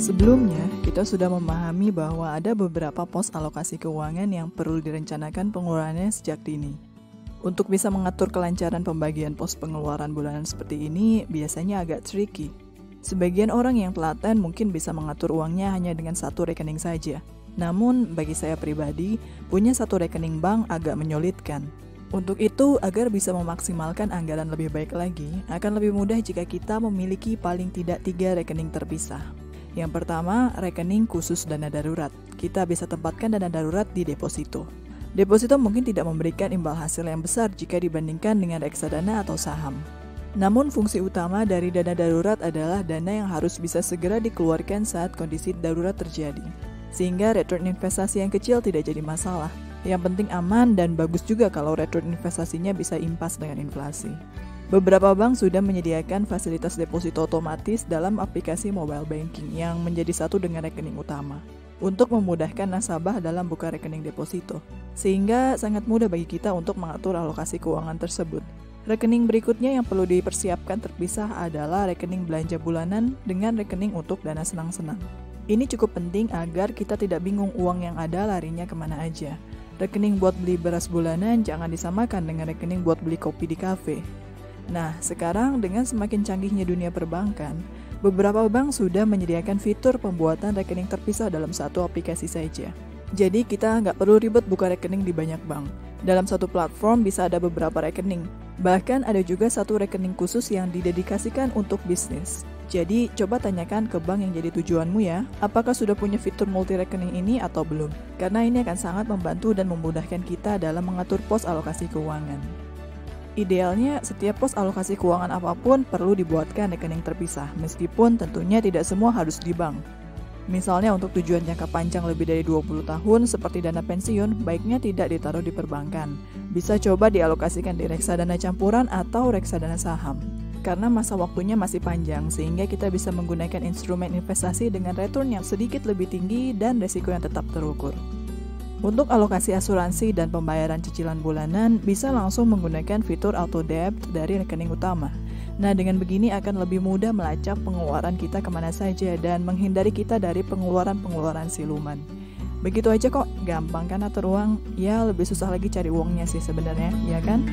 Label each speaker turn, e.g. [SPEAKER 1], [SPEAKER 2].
[SPEAKER 1] Sebelumnya, kita sudah memahami bahwa ada beberapa pos alokasi keuangan yang perlu direncanakan pengeluarannya sejak dini. Untuk bisa mengatur kelancaran pembagian pos pengeluaran bulanan seperti ini, biasanya agak tricky. Sebagian orang yang telaten mungkin bisa mengatur uangnya hanya dengan satu rekening saja. Namun, bagi saya pribadi, punya satu rekening bank agak menyulitkan. Untuk itu, agar bisa memaksimalkan anggaran lebih baik lagi, akan lebih mudah jika kita memiliki paling tidak 3 rekening terpisah. Yang pertama, rekening khusus dana darurat. Kita bisa tempatkan dana darurat di deposito. Deposito mungkin tidak memberikan imbal hasil yang besar jika dibandingkan dengan reksadana atau saham. Namun fungsi utama dari dana darurat adalah dana yang harus bisa segera dikeluarkan saat kondisi darurat terjadi. Sehingga return investasi yang kecil tidak jadi masalah. Yang penting aman dan bagus juga kalau return investasinya bisa impas dengan inflasi. Beberapa bank sudah menyediakan fasilitas deposito otomatis dalam aplikasi mobile banking yang menjadi satu dengan rekening utama untuk memudahkan nasabah dalam buka rekening deposito, sehingga sangat mudah bagi kita untuk mengatur alokasi keuangan tersebut. Rekening berikutnya yang perlu dipersiapkan terpisah adalah rekening belanja bulanan dengan rekening untuk dana senang-senang. Ini cukup penting agar kita tidak bingung uang yang ada larinya kemana aja. Rekening buat beli beras bulanan jangan disamakan dengan rekening buat beli kopi di kafe. Nah, sekarang dengan semakin canggihnya dunia perbankan, beberapa bank sudah menyediakan fitur pembuatan rekening terpisah dalam satu aplikasi saja. Jadi kita nggak perlu ribet buka rekening di banyak bank. Dalam satu platform bisa ada beberapa rekening. Bahkan ada juga satu rekening khusus yang didedikasikan untuk bisnis. Jadi coba tanyakan ke bank yang jadi tujuanmu ya, apakah sudah punya fitur multi rekening ini atau belum. Karena ini akan sangat membantu dan memudahkan kita dalam mengatur pos alokasi keuangan. Idealnya, setiap pos alokasi keuangan apapun perlu dibuatkan rekening terpisah, meskipun tentunya tidak semua harus di bank. Misalnya untuk tujuan jangka panjang lebih dari 20 tahun seperti dana pensiun, baiknya tidak ditaruh di perbankan. Bisa coba dialokasikan di reksadana campuran atau reksadana saham. Karena masa waktunya masih panjang, sehingga kita bisa menggunakan instrumen investasi dengan return yang sedikit lebih tinggi dan resiko yang tetap terukur. Untuk alokasi asuransi dan pembayaran cicilan bulanan, bisa langsung menggunakan fitur auto debt dari rekening utama. Nah, dengan begini akan lebih mudah melacak pengeluaran kita kemana saja dan menghindari kita dari pengeluaran-pengeluaran siluman. Begitu aja kok, gampang kan atur uang? Ya, lebih susah lagi cari uangnya sih sebenarnya, ya kan?